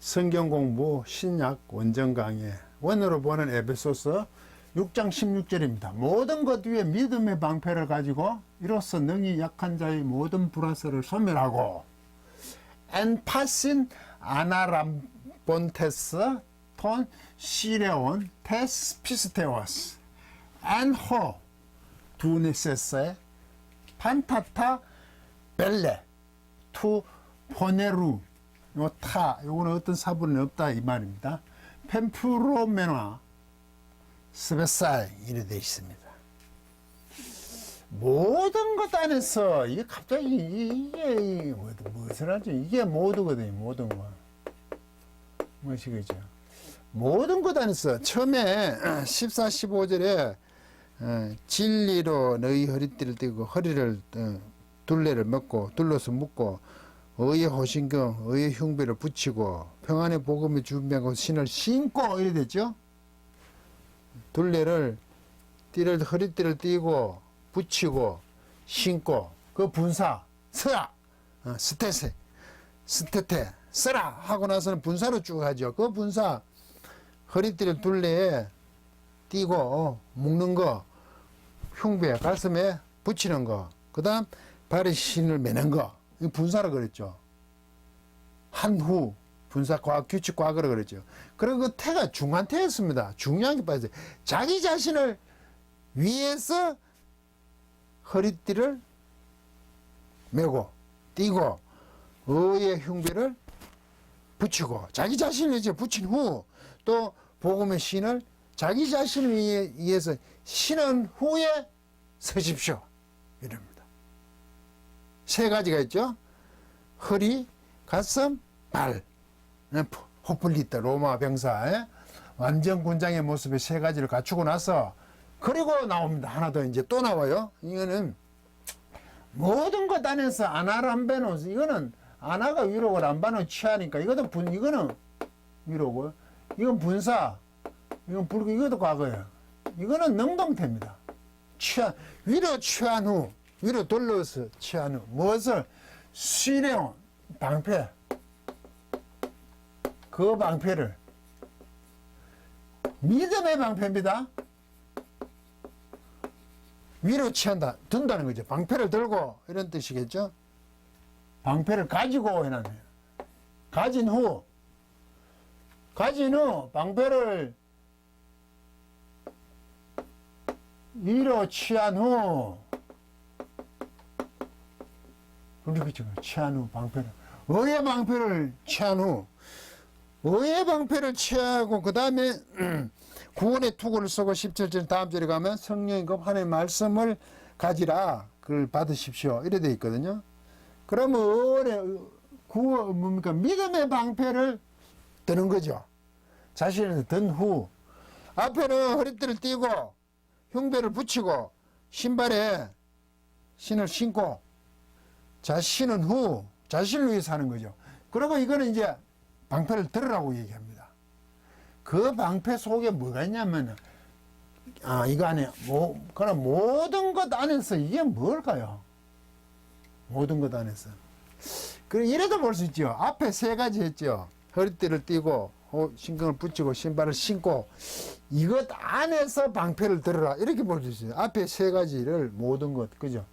성경 공부 신약 원정 강의 원으로 보는 에베소서 6장 16절입니다. 모든 것 위에 믿음의 방패를 가지고 이로써 능히 약한 자의 모든 불화설을 소멸하고 엔파신 아나람본테스 톤 시레온 테스 피스테오스 엔호 두네세세 판타타 벨레 투 포네루 요 타, 요거는 어떤 사분은 없다 이 말입니다. 펜프로메나 스베사이 이래 되어 있습니다. 모든 것 안에서 이게 갑자기 이게 무엇을 하죠? 이게 모두거든요. 모든 거. 무엇이겠죠? 모든 것 안에서 처음에 14, 15절에 진리로 너희 허리띠를 띠고 허리를 둘레를 먹고 둘러서 묶고 의의 호신경, 의의 흉배를 붙이고 평안의 복음을 준비하고 신을 신고 이래 됐죠. 둘레를 띠를 허리띠를 띠고 붙이고 신고 그 분사 서라 스테세 스테테 써라 하고 나서는 분사로 쭉 하죠. 그 분사 허리띠를 둘레에 띠고 묶는 거 흉배 가슴에 붙이는 거 그 다음 발에 신을 매는 거 분사라 그랬죠. 한후 분사 과학 규칙 과거라 그랬죠. 그리고 그 태가 중한 태였습니다. 중요한 게 빠졌어요. 자기 자신을 위해서 허리띠를 메고 띠고 의의 흉배를 붙이고 자기 자신을 이제 붙인 후 또 복음의 신을 자기 자신을 위해서 신은 후에 서십시오. 이럽니다. 세 가지가 있죠. 허리, 가슴, 발. 호플리트 로마 병사 완전 군장의 모습의 세 가지를 갖추고 나서 그리고 나옵니다. 하나 더 이제 또 나와요. 이거는 모든 것 안에서 아나람베노스 이거는 아나가 위로고 람바는 취하니까 이거는 이거는 위로고 이건 분사 이건 불고 이것도 과거예요. 이거는 능동태입니다. 위로 취한 후 위로 돌려서 취한 후 무엇을 시레온 방패 그 방패를 믿음의 방패입니다. 위로 취한다 든다는 거죠. 방패를 들고 이런 뜻이겠죠. 방패를 가지고 해놨네요. 가진 후 방패를 위로 취한 후 그렇죠. 취한 후 방패를 의의 방패를 취한 후 의의 방패를 취하고 그 다음에 구원의 투구를 쓰고 17절 다음 절에 가면 성령이 급 하나님의 말씀을 가지라 그걸 받으십시오 이래 되어 있거든요. 그러면 뭡니까 믿음의 방패를 드는 거죠. 자신을 든 후 앞에는 허리띠를 띠고 흉배를 붙이고 신발에 신을 신고 자신은 후 자신을 위해서 하는 거죠. 그리고 이거는 이제 방패를 들으라고 얘기합니다. 그 방패 속에 뭐가 있냐면 이거 안에 그럼 모든 것 안에서 이게 뭘까요? 모든 것 안에서 그래 이래도 볼 수 있죠. 앞에 세 가지 했죠. 허리띠를 띠고 신경을 붙이고 신발을 신고 이것 안에서 방패를 들어라 이렇게 볼 수 있어요. 앞에 세 가지를 모든 것 그죠?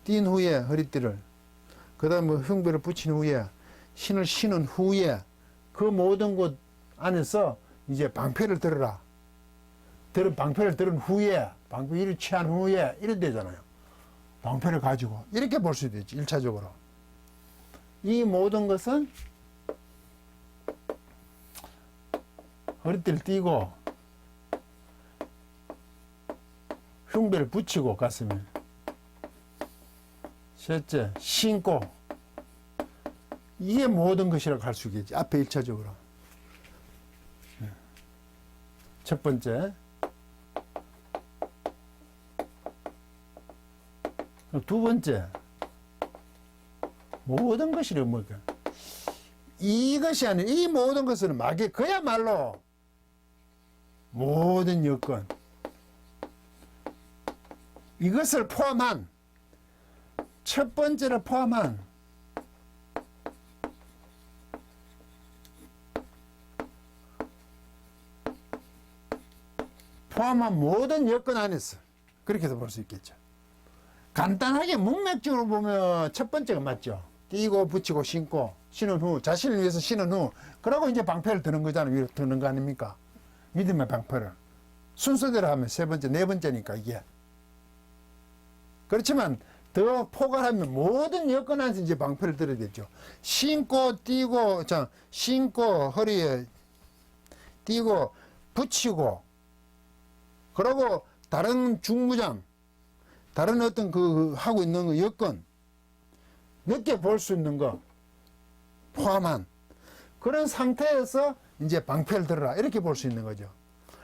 띈 후에 허리띠를 그 다음에 흉배를 붙인 후에 신을 신은 후에 그 모든 것 안에서 이제 방패를 들어라. 방패를 들은 후에 방패를 취한 후에 이래 되잖아요. 방패를 가지고 이렇게 볼 수도 있지. 1차적으로 이 모든 것은 허리띠를 띠고 흉배를 붙이고 가슴에 셋째 신고 이게 모든 것이라고 할 수 있겠지. 앞에 1차적으로 첫 번째 두 번째 모든 것이라고 뭘까? 이것이 아닌 이 모든 것은 마귀 그야말로 모든 여건 이것을 포함한 첫 번째를 포함한 포함한 모든 여건 안에서 그렇게도 볼 수 있겠죠. 간단하게 문맥적으로 보면 첫 번째가 맞죠. 띄고 붙이고 신고 신은 후 자신을 위해서 신은 후 그러고 이제 방패를 드는 거잖아요. 위로 드는 거 아닙니까? 믿음의 방패를 순서대로 하면 세 번째 네 번째니까 이게 그렇지만 더 포괄하면 모든 여건 안에서 이제 방패를 들어야 되죠. 신고 띄고 자 신고 허리에 띄고 붙이고 그러고 다른 중무장 다른 어떤 그 하고 있는 거 여건 몇 개 볼 수 있는 거 포함한 그런 상태에서 이제 방패를 들어라 이렇게 볼 수 있는 거죠.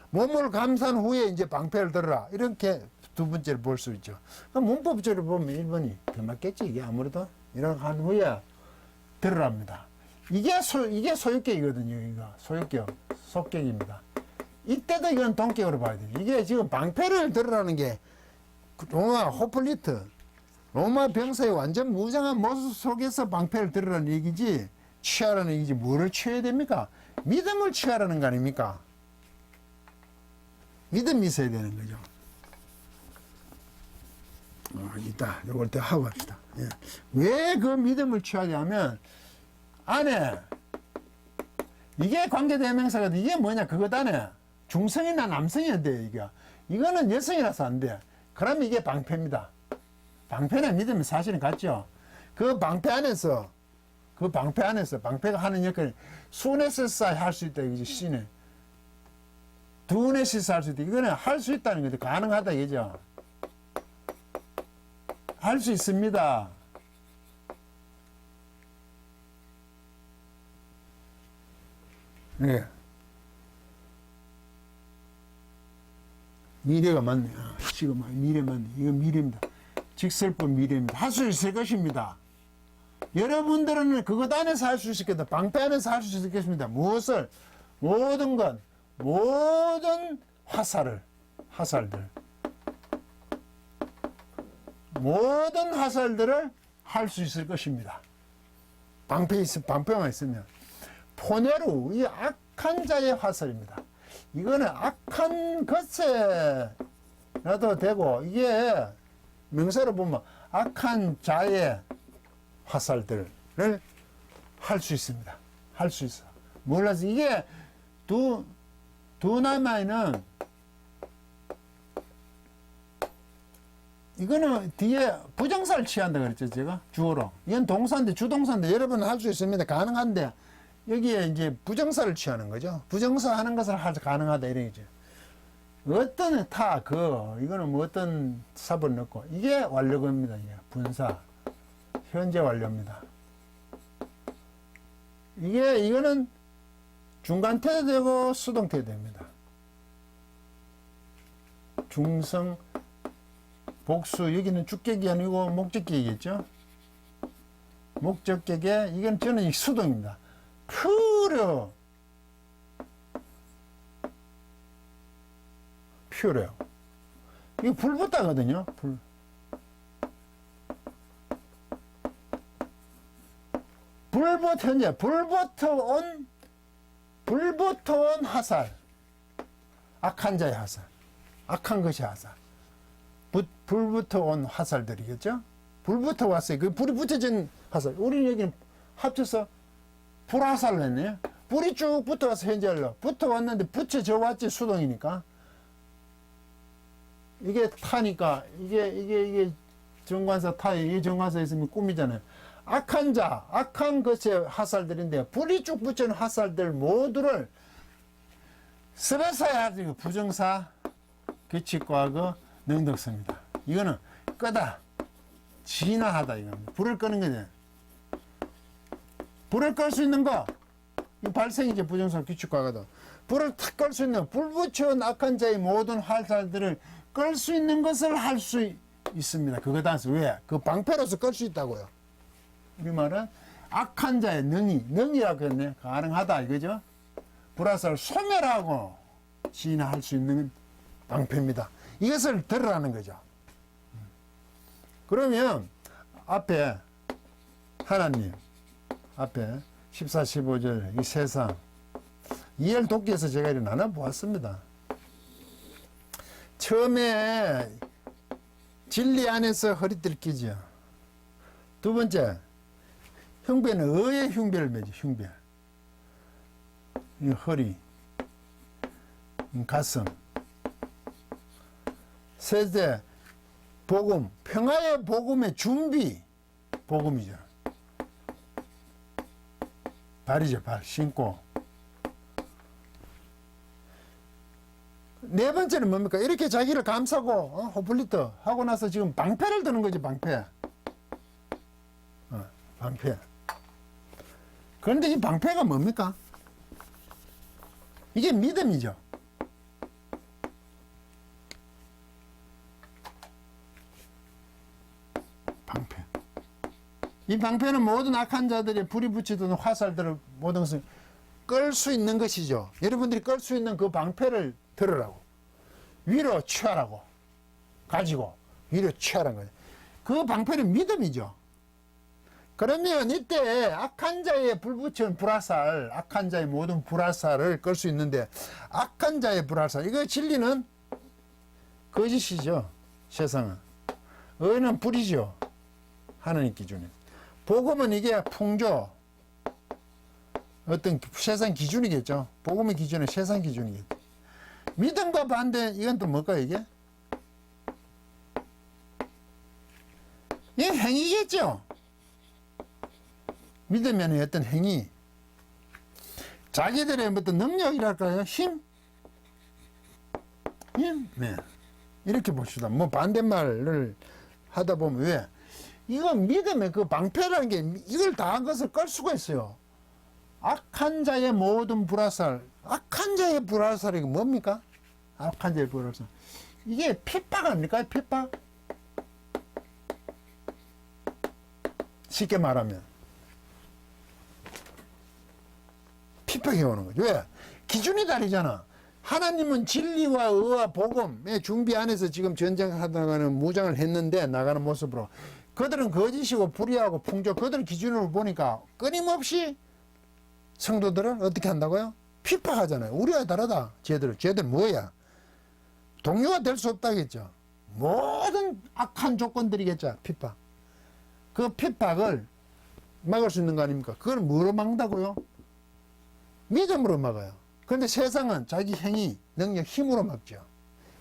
몸을 감싼 후에 이제 방패를 들어라 이렇게 두 번째를 볼 수 있죠. 그럼 문법적으로 보면 1번이 더 맞겠지 이게 아무래도 이렇게 한 후에 들으랍니다. 이게 소유격이거든요. 이거 소유격 속격입니다. 이때도 이건 동격으로 봐야 돼요. 이게 지금 방패를 들으라는 게 로마 호플리트 로마 병사의 완전 무장한 모습 속에서 방패를 들으라는 얘기지 취하라는 얘기지. 뭐를 취해야 됩니까? 믿음을 취하라는 거 아닙니까? 믿음이 있어야 되는 거죠. 이따 요걸 또 하고 합시다. 예. 왜 그 믿음을 취하냐 하면 안에 이게 관계대명사거든. 이게 뭐냐 그것 안에 중성이나 남성이어야 돼요. 이거는 여성이라서 안 돼. 그러면 이게 방패입니다. 방패나 믿음이 사실은 같죠. 그 방패 안에서 방패가 하는 역할을 수네스사 할 수 있다 이거죠. 시네 두네시스 할 수 있다. 이거는 할 수 있다는 거죠. 가능하다 이거죠. 할 수 있습니다. 네. 미래가 맞네. 지금 미래 맞네. 이거 미래입니다. 직설법 미래입니다. 할 수 있을 것입니다. 여러분들은 그것 안에서 할 수 있을 것이다. 방패 안에서 할 수 있을 것입니다. 무엇을? 모든 것, 모든 화살들, 모든 화살들을 할 수 있을 것입니다. 방패만 있으면. 포네루, 이 악한 자의 화살입니다. 이거는 악한 것에라도 되고, 이게 명사로 보면 악한 자의 화살들을 할 수 있습니다. 할 수 있어. 몰라서 이게 두나마이는 이거는 뒤에 부정사를 취한다 그랬죠, 제가 주어로. 이건 동사인데 주동사인데 여러분은 할 수 있습니다. 가능한데 여기에 이제 부정사를 취하는 거죠. 부정사 하는 것을 가능하다 이런 얘기죠. 어떤 이거는 뭐 어떤 삽을 넣고 이게 완료입니다. 이게 분사 현재 완료입니다. 이거는 중간태도 되고 수동태도 됩니다. 중성 복수 여기는 주격이 아니고 목적격이겠죠. 목적격에 이건 저는 수동입니다. 퓨레요. 이거 불붙다거든요. 불붙어온 화살. 악한 자의 화살. 악한 것이 화살. 불붙어온 화살들이겠죠? 불붙어 왔어요. 그 불이 붙여진 화살. 우리는 여기는 합쳐서 불화살을 했네요. 불이 쭉 붙어와서 현재로 붙어왔는데 붙여져 왔지, 수동이니까. 이게 타니까, 이게 정관사 타에, 이 정관사에 있으면 꿈이잖아요. 악한 자, 악한 것의 화살들인데, 불이 쭉 붙여진 화살들 모두를 스베사야 하죠. 부정사, 규칙과거, 능동사입니다. 이거는 끄다, 진화하다, 이겁니다. 불을 끄는 거죠. 불을 끌 수 있는 거, 이 발생이죠. 부정사, 규칙과거도. 불을 탁 끌 수 있는, 불 붙여온 악한 자의 모든 화살들을 끌 수 있는 것을 할 수 있습니다. 그거 단서. 왜? 그 방패로서 끌 수 있다고요. 이 말은 악한 자의 능이라고 했네. 가능하다 이거죠. 불화살을 소멸하고 진화할 수 있는 방패입니다. 이것을 들으라는 거죠. 그러면 앞에 하나님 앞에 14, 15절 이 세상 이해를 돕기 위해서 제가 이렇게 나눠보았습니다. 처음에 진리 안에서 허리띠를 끼죠. 두 번째, 흉배는 의의 흉배를 매죠. 흉배. 이 허리, 가슴. 셋째, 복음. 평화의 복음의 준비. 복음이죠. 발이죠. 발 신고. 네 번째는 뭡니까? 이렇게 자기를 감싸고 호플리터 하고 나서 지금 방패를 드는 거지. 방패. 방패. 그런데 이 방패가 뭡니까? 이게 믿음이죠. 방패. 이 방패는 모든 악한 자들의 불이 붙이던 화살들을 모든 것을 끌 수 있는 것이죠. 여러분들이 끌 수 있는 그 방패를 들으라고. 위로 취하라고. 가지고 위로 취하라는 거예요. 그 방패는 믿음이죠. 그러면 이때 악한 자의 불붙인 불화살, 악한 자의 모든 불화살을 끌 수 있는데, 악한 자의 불화살, 이거 진리는 거짓이죠. 세상은. 의는 불이죠. 하나님 기준에. 복음은 이게 풍조, 어떤 세상 기준이겠죠. 복음의 기준은 세상 기준이겠죠. 믿음과 반대, 이건 또 뭘까요, 이게? 이게 행위겠죠. 믿으면 어떤 행위, 자기들의 어떤 능력이랄까요? 힘? 네. 이렇게 봅시다. 뭐 반대말을 하다 보면 왜? 이건 믿음의 그 방패라는 게 이걸 다한 것을 끌 수가 있어요. 악한 자의 모든 불화살. 악한 자의 불화살이 뭡니까? 악한 자의 불화살. 이게 핍박 아닙니까? 핍박? 쉽게 말하면. 핍박이 오는 거죠. 왜? 기준이 다르잖아. 하나님은 진리와 의와 복음의 준비 안에서 지금 전쟁하다가는 무장을 했는데 나가는 모습으로 그들은 거짓이고 불의하고 풍조 그들 기준으로 보니까 끊임없이 성도들을 어떻게 한다고요? 핍박하잖아요. 우리와 다르다. 쟤들 뭐야? 동료가 될 수 없다겠죠. 모든 악한 조건들이겠죠. 핍박. 그 핍박을 막을 수 있는 거 아닙니까? 그걸 뭐로 막는다고요? 믿음으로 막아요. 그런데 세상은 자기 행위, 능력, 힘으로 막죠.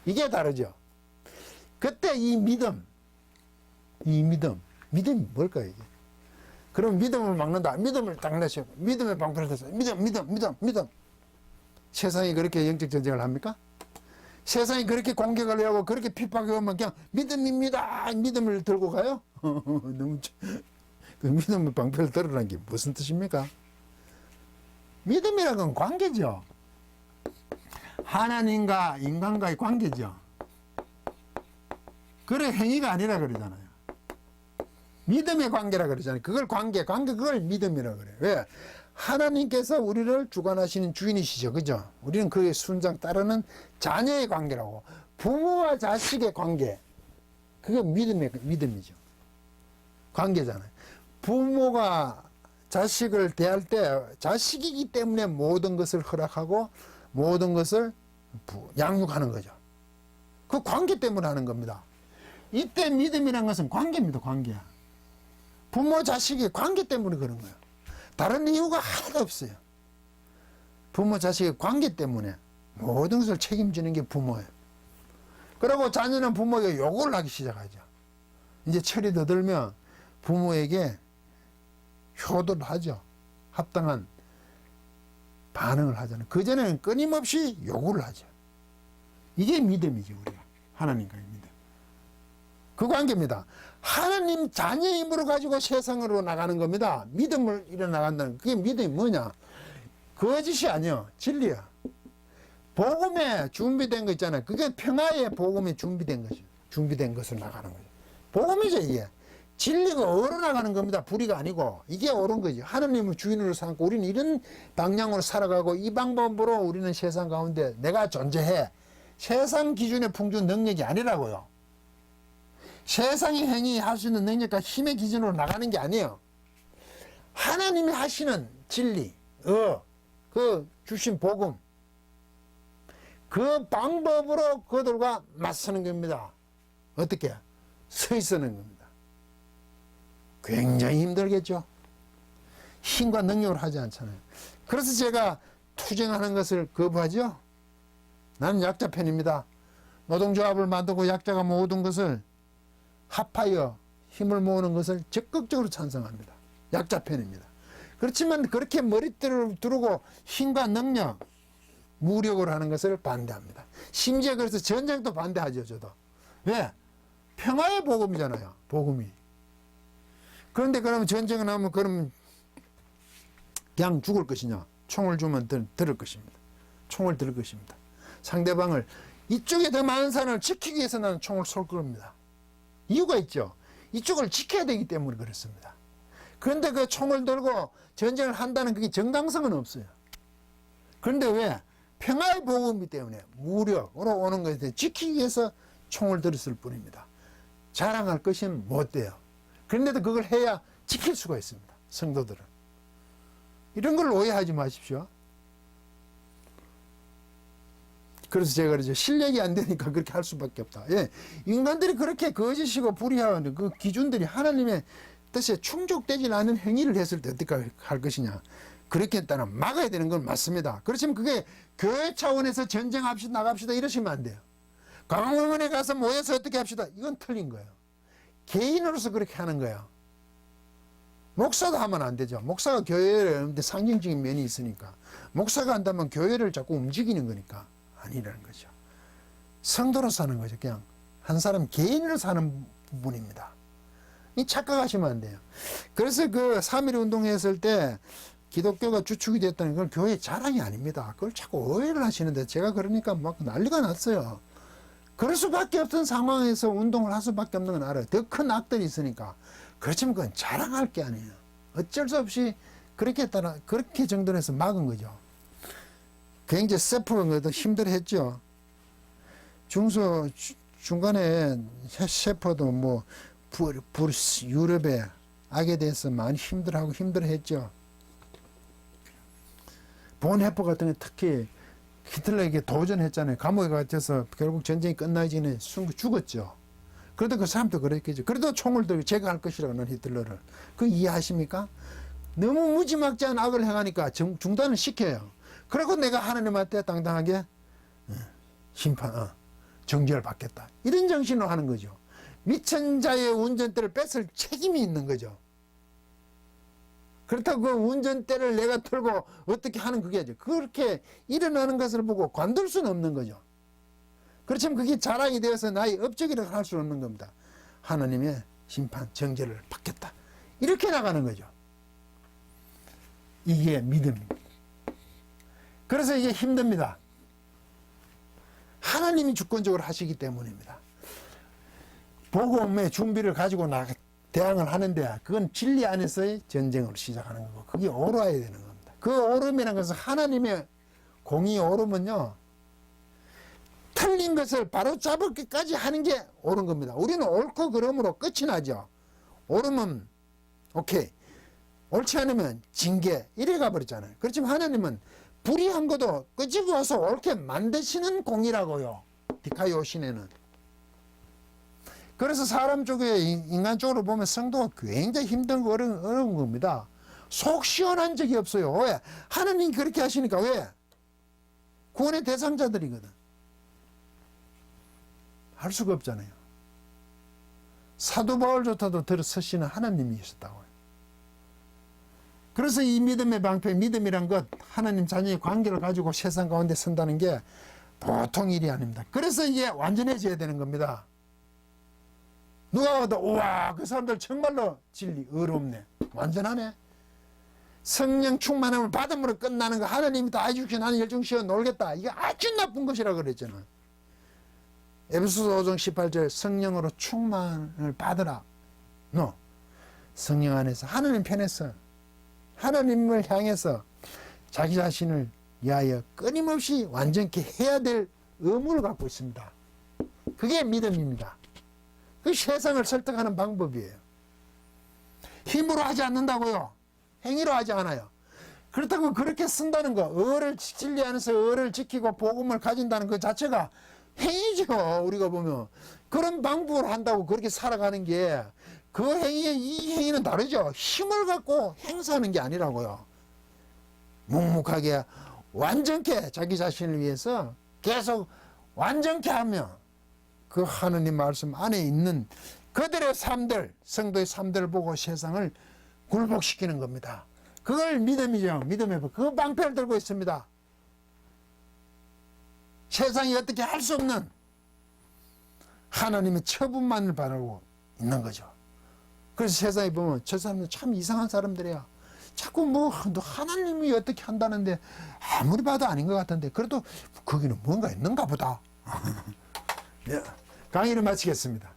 이게 다르죠. 그때 이 믿음이 뭘까요, 이게? 그럼 믿음을 막는다. 믿음을 딱 내세요. 믿음의 방패를 댔어요. 믿음. 세상이 그렇게 영적 전쟁을 합니까? 세상이 그렇게 공격을 하고 그렇게 핍박이 오면 그냥 믿음입니다. 믿음을 들고 가요? 너무 그 믿음의 방패를 들으라는 게 무슨 뜻입니까? 믿음이라는 건 관계죠. 하나님과 인간과의 관계죠. 그래 행위가 아니라 그러잖아요. 믿음의 관계라 그러잖아요. 그걸 관계 그걸 믿음이라 그래요. 왜? 하나님께서 우리를 주관하시는 주인이시죠. 그죠? 우리는 그의 순장 따르는 자녀의 관계라고. 부모와 자식의 관계. 그게 믿음이죠. 관계잖아요. 부모가 자식을 대할 때 자식이기 때문에 모든 것을 허락하고 모든 것을 양육하는 거죠. 그 관계 때문에 하는 겁니다. 이때 믿음이란 것은 관계입니다. 관계야. 부모 자식의 관계 때문에 그런 거예요. 다른 이유가 하나도 없어요. 부모 자식의 관계 때문에 모든 것을 책임지는 게 부모예요. 그리고 자녀는 부모에게 요구를 하기 시작하죠. 이제 철이 더 들면 부모에게 효도를 하죠. 합당한 반응을 하잖아요. 그전에는 끊임없이 요구를 하죠. 이게 믿음이죠. 우리가 하나님과의 믿음. 그 관계입니다. 하나님 자녀의 힘으로 가지고 세상으로 나가는 겁니다. 믿음을 일어나간다는 그게 믿음이 뭐냐? 거짓이 아니요. 진리야. 복음에 준비된 거 있잖아요. 그게 평화의 복음에 준비된 것이죠. 준비된 것을 나가는 거죠. 복음이죠, 이게. 진리가 얼어나가는 겁니다. 불의가 아니고. 이게 옳은 거죠. 하나님을 주인으로 삼고 우리는 이런 방향으로 살아가고 이 방법으로 우리는 세상 가운데 내가 존재해. 세상 기준의 풍주 능력이 아니라고요. 세상의 행위할 수 있는 능력과 힘의 기준으로 나가는 게 아니에요. 하나님이 하시는 진리, 그 주신 복음, 그 방법으로 그들과 맞서는 겁니다. 어떻게? 서 있는 겁니다. 굉장히 힘들겠죠. 힘과 능력을 하지 않잖아요. 그래서 제가 투쟁하는 것을 거부하죠. 나는 약자 편입니다. 노동조합을 만들고 약자가 모든 것을 합하여 힘을 모으는 것을 적극적으로 찬성합니다. 약자 편입니다. 그렇지만 그렇게 머리띠를 두르고 힘과 능력, 무력으로 하는 것을 반대합니다. 심지어 그래서 전쟁도 반대하죠. 저도. 왜? 평화의 복음이잖아요. 복음이. 그런데 그러면 전쟁을 하면 그러면 그냥 죽을 것이냐? 총을 주면 들을 것입니다. 총을 들 것입니다. 상대방을 이쪽에 더 많은 사람을 지키기 위해서 나는 총을 쏠 겁니다. 이유가 있죠. 이쪽을 지켜야 되기 때문에 그렇습니다. 그런데 그 총을 들고 전쟁을 한다는 그게 정당성은 없어요. 그런데 왜? 평화의 복음이기 때문에 무력으로 오는 것에 지키기 위해서 총을 들었을 뿐입니다. 자랑할 것은 못 돼요. 그런데도 그걸 해야 지킬 수가 있습니다. 성도들은. 이런 걸 오해하지 마십시오. 그래서 제가 그러죠. 실력이 안 되니까 그렇게 할 수밖에 없다. 예. 인간들이 그렇게 거짓이고 불의한 그 기준들이 하나님의 뜻에 충족되지 않은 행위를 했을 때 어떻게 할 것이냐. 그렇게 했다면 막아야 되는 건 맞습니다. 그렇지만 그게 교회 차원에서 전쟁합시다, 나갑시다 이러시면 안 돼요. 광화문에 가서 모여서 어떻게 합시다. 이건 틀린 거예요. 개인으로서 그렇게 하는 거예요. 목사도 하면 안 되죠. 목사가 교회를 상징적인 면이 있으니까. 목사가 한다면 교회를 자꾸 움직이는 거니까 아니라는 거죠. 성도로서 하는 거죠. 그냥 한 사람 개인으로서 하는 부분입니다. 이 착각하시면 안 돼요. 그래서 그 3.1 운동했을 때 기독교가 주축이 됐다는 건 교회의 자랑이 아닙니다. 그걸 자꾸 오해를 하시는데 제가 그러니까 막 난리가 났어요. 그럴 수밖에 없던 상황에서 운동을 할 수밖에 없는 건 알아요. 더 큰 악들이 있으니까. 그렇지만 그건 자랑할 게 아니에요. 어쩔 수 없이 그렇게 정돈해서 막은 거죠. 굉장히 세프는 것도 힘들었죠. 중간에 세퍼도 뭐 유럽에 악에 대해서 많이 힘들어했죠. 본해퍼 같은 게 특히 히틀러에게 도전했잖아요. 감옥에 갇혀서 결국 전쟁이 끝나기 전에 죽었죠. 그래도 그 사람도 그랬겠죠. 그래도 총을 들고 제거할 것이라는 히틀러를. 그 이해하십니까? 너무 무지막지한 악을 행하니까 중단을 시켜요. 그리고 내가 하나님한테 당당하게 정죄를 받겠다. 이런 정신으로 하는 거죠. 미친 자의 운전대를 뺏을 책임이 있는 거죠. 그렇다고 그 운전대를 내가 털고 어떻게 하는 그게 아니죠. 그렇게 일어나는 것을 보고 관둘 수는 없는 거죠. 그렇지만 그게 자랑이 되어서 나의 업적이라고 할 수는 없는 겁니다. 하나님의 심판, 정죄를 받겠다. 이렇게 나가는 거죠. 이게 믿음입니다. 그래서 이게 힘듭니다. 하나님이 주권적으로 하시기 때문입니다. 복음의 준비를 가지고 대항을 하는데 그건 진리 안에서의 전쟁으로 시작하는 거고 그게 옳아야 되는 겁니다. 그 옳음이라는 것은 하나님의 공의 옳음은요. 틀린 것을 바로 잡을기까지 하는 게 옳은 겁니다. 우리는 옳고 그름으로 끝이 나죠. 옳으면 오케이. 옳지 않으면 징계 이래 가버렸잖아요. 그렇지만 하나님은 불의한 것도 끄집어 와서 옳게 만드시는 공이라고요. 디카이오 신에는. 그래서 사람 쪽에 인간 쪽으로 보면 성도가 굉장히 힘들고 어려운 겁니다. 속 시원한 적이 없어요. 왜? 하나님이 그렇게 하시니까. 왜? 구원의 대상자들이거든. 할 수가 없잖아요. 사도 바울조차도 들어서시는 하나님이셨다고요. 그래서 이 믿음의 방패, 믿음이란 것, 하나님 자녀의 관계를 가지고 세상 가운데 선다는 게 보통 일이 아닙니다. 그래서 이게 완전해져야 되는 겁니다. 누가 봐도 우와 그 사람들 정말로 진리 어렵네. 완전하네. 성령 충만함을 받음으로 끝나는 거 하나님이 다 해주시 나는 열중시어 놀겠다. 이게 아주 나쁜 것이라고 그랬잖아. 에베소서 5장 18절 성령으로 충만을 받으라. 너 성령 안에서 하나님 편에서 하나님을 향해서 자기 자신을 위하여 끊임없이 완전케 해야 될 의무를 갖고 있습니다. 그게 믿음입니다. 그 세상을 설득하는 방법이에요. 힘으로 하지 않는다고요. 행위로 하지 않아요. 그렇다고 그렇게 쓴다는 거, 진리 안에서 의를 지키고 복음을 가진다는 그 자체가 행위죠. 우리가 보면 그런 방법을 한다고 그렇게 살아가는 게 그 행위에 이 행위는 다르죠. 힘을 갖고 행사하는 게 아니라고요. 묵묵하게 완전케 자기 자신을 위해서 계속 완전케 하면 그 하느님 말씀 안에 있는 그들의 삶들, 성도의 삶들을 보고 세상을 굴복시키는 겁니다. 그걸 믿음이죠. 믿음의 법. 그 방패를 들고 있습니다. 세상이 어떻게 할 수 없는 하나님의 처분만을 바라고 있는 거죠. 그래서 세상에 보면 저 사람은 참 이상한 사람들이야. 자꾸 뭐 하나님이 어떻게 한다는데 아무리 봐도 아닌 것 같은데 그래도 거기는 뭔가 있는가 보다. 네, 강의를 마치겠습니다.